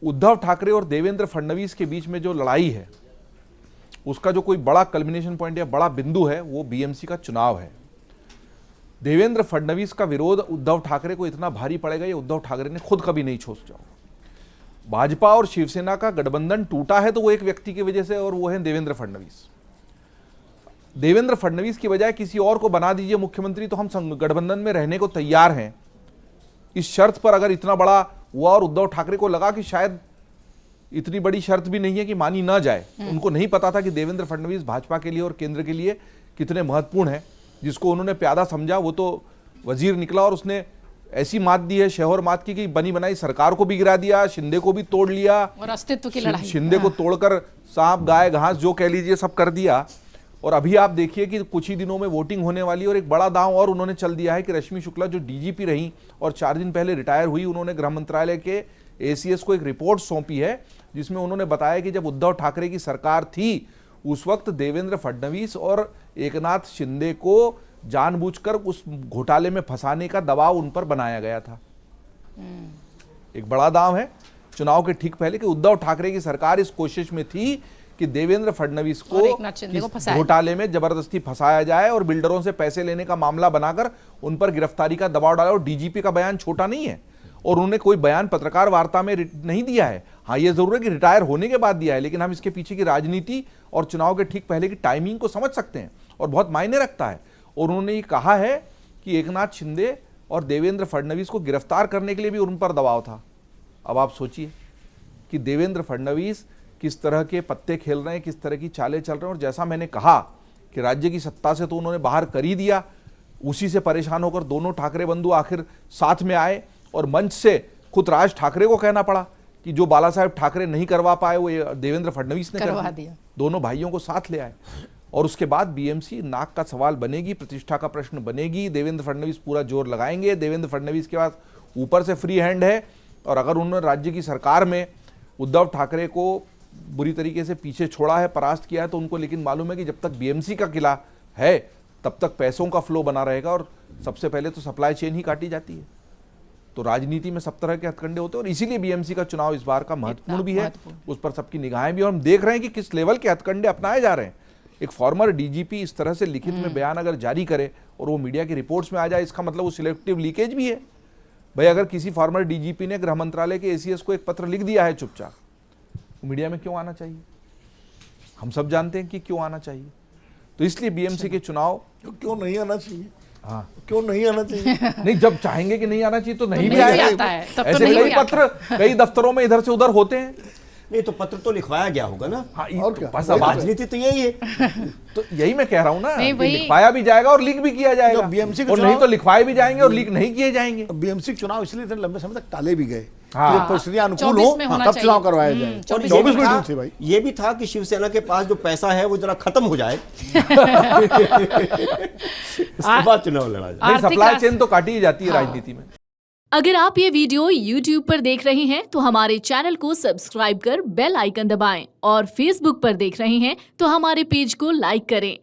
उद्धव ठाकरे और देवेंद्र फडणवीस के बीच में जो लड़ाई है उसका जो कोई बड़ा कल्मिनेशन पॉइंट या बड़ा बिंदु है वो बीएमसी का चुनाव है। देवेंद्र फडणवीस का विरोध उद्धव ठाकरे को इतना भारी पड़ेगा ये उद्धव ठाकरे ने खुद कभी नहीं सोचा होगा। भाजपा और शिवसेना का गठबंधन टूटा है तो वो एक व्यक्ति की वजह से, और वो है देवेंद्र फडणवीस। देवेंद्र फडणवीस की बजाय किसी और को बना दीजिए मुख्यमंत्री तो हम गठबंधन में रहने को तैयार हैं, इस शर्त पर। अगर इतना बड़ा हुआ और उद्धव ठाकरे को लगा कि शायद इतनी बड़ी शर्त भी नहीं है कि मानी ना जाए, उनको नहीं पता था कि देवेंद्र फडणवीस भाजपा के लिए और केंद्र के लिए कितने महत्वपूर्ण है। जिसको उन्होंने प्यादा समझा वो तो वजीर निकला और उसने ऐसी मात दी है, शहर मात की, कि बनी बनाई सरकार को भी गिरा दिया, शिंदे को भी तोड़ लिया और अस्तित्व की लड़ाई, शिंदे को तोड़कर सांप गाय घास जो कह लीजिए सब कर दिया। और अभी आप देखिए कि कुछ ही दिनों में वोटिंग होने वाली है और एक बड़ा दांव और उन्होंने चल दिया है कि रश्मि शुक्ला जो डीजीपी रही और 4 दिन पहले रिटायर हुई, उन्होंने गृह मंत्रालय के एसीएस को एक रिपोर्ट सौंपी है जिसमें उन्होंने बताया कि जब उद्धव ठाकरे की सरकार थी उस वक्त देवेंद्र फडणवीस और एकनाथ शिंदे को जानबूझकर उस घोटाले में फंसाने का दबाव उन पर बनाया गया था। एक बड़ा दांव है चुनाव के ठीक पहले कि उद्धव ठाकरे की सरकार इस कोशिश में थी कि देवेंद्र फडणवीस को घोटाले में जबरदस्ती फंसाया जाए और बिल्डरों से पैसे लेने का मामला बनाकर उन पर गिरफ्तारी का दबाव डाला। और डीजीपी का बयान छोटा नहीं है और उन्होंने कोई बयान पत्रकार वार्ता में नहीं दिया है। हाँ, ये जरूर है कि रिटायर होने के बाद दिया है, लेकिन हम इसके पीछे की राजनीति और चुनाव के ठीक पहले की टाइमिंग को समझ सकते हैं और बहुत मायने रखता है। और उन्होंने ये कहा है कि एकनाथ शिंदे और देवेंद्र फडणवीस को गिरफ्तार करने के लिए भी उन पर दबाव था। अब आप सोचिए कि देवेंद्र फडणवीस किस तरह के पत्ते खेल रहे हैं, किस तरह की चालें चल रहे हैं। और जैसा मैंने कहा कि राज्य की सत्ता से तो उन्होंने बाहर कर ही दिया, उसी से परेशान होकर दोनों ठाकरे बंधु आखिर साथ में आए और मंच से खुद राज ठाकरे को कहना पड़ा कि जो बाला साहेब ठाकरे नहीं करवा पाए वो देवेंद्र फडणवीस ने करवा दिया। दोनों भाइयों को साथ ले आए और उसके बाद बीएमसी नाक का सवाल बनेगी, प्रतिष्ठा का प्रश्न बनेगी। देवेंद्र फडणवीस पूरा जोर लगाएंगे। देवेंद्र फडणवीस के पास ऊपर से फ्री हैंड है और अगर उन्होंने राज्य की सरकार में उद्धव ठाकरे को बुरी तरीके से पीछे छोड़ा है, परास्त किया है, तो उनको लेकिन मालूम है कि जब तक बीएमसी का किला है तब तक पैसों का फ्लो बना रहेगा और सबसे पहले तो सप्लाई चेन ही काटी जाती है। तो राजनीति में सब तरह के हथकंडे होते हैं और इसीलिए बीएमसी का चुनाव इस बार का महत्वपूर्ण भी है, उस पर सबकी निगाहें भी। और हम देख रहे हैं कि किस लेवल के हथकंडे अपनाए जा रहे हैं। एक फॉर्मर डीजीपी इस तरह से लिखित में बयान अगर जारी करे और वो मीडिया की रिपोर्ट्स में आ जाए, इसका मतलब वो सिलेक्टिव लीकेज भी है। भाई अगर किसी फॉर्मर डीजीपी ने गृह मंत्रालय के एसीएस को एक पत्र लिख दिया है चुपचाप, मीडिया में क्यों आना चाहिए? हम सब जानते हैं कि क्यों आना चाहिए। तो इसलिए बीएमसी के चुनाव क्यों नहीं आना चाहिए? हाँ, क्यों नहीं आना चाहिए? नहीं, जब चाहेंगे कि नहीं आना चाहिए तो नहीं भी आएगा। ऐसे कई पत्र कई दफ्तरों में इधर से उधर होते हैं। नहीं तो पत्र तो लिखवाया गया होगा ना। हाँ, और क्या? बस राजनीति तो यही है। तो यही मैं कह रहा हूँ ना, लिखवाया भी जाएगा और लीक भी किया जाएगा। बीएमसी और नहीं तो लिखवाए भी जाएंगे और लीक नहीं किए जाएंगे। बीएमसी चुनाव इसलिए इतने लंबे समय तक टाले भी गए, हाँ, परिस्थितियां अनुकूल हो तब चुनाव करवाया जाए। 24 में थे भाई। ये भी था कि शिवसेना के पास जो पैसा है वो जरा खत्म हो जाए इसके बाद चुनाव लड़ा जाए। सप्लाई चेन तो काटी ही जाती है राजनीति में। अगर आप ये वीडियो YouTube पर देख रहे हैं तो हमारे चैनल को सब्सक्राइब कर बेल आइकन दबाएं और Facebook पर देख रहे हैं तो हमारे पेज को लाइक करें।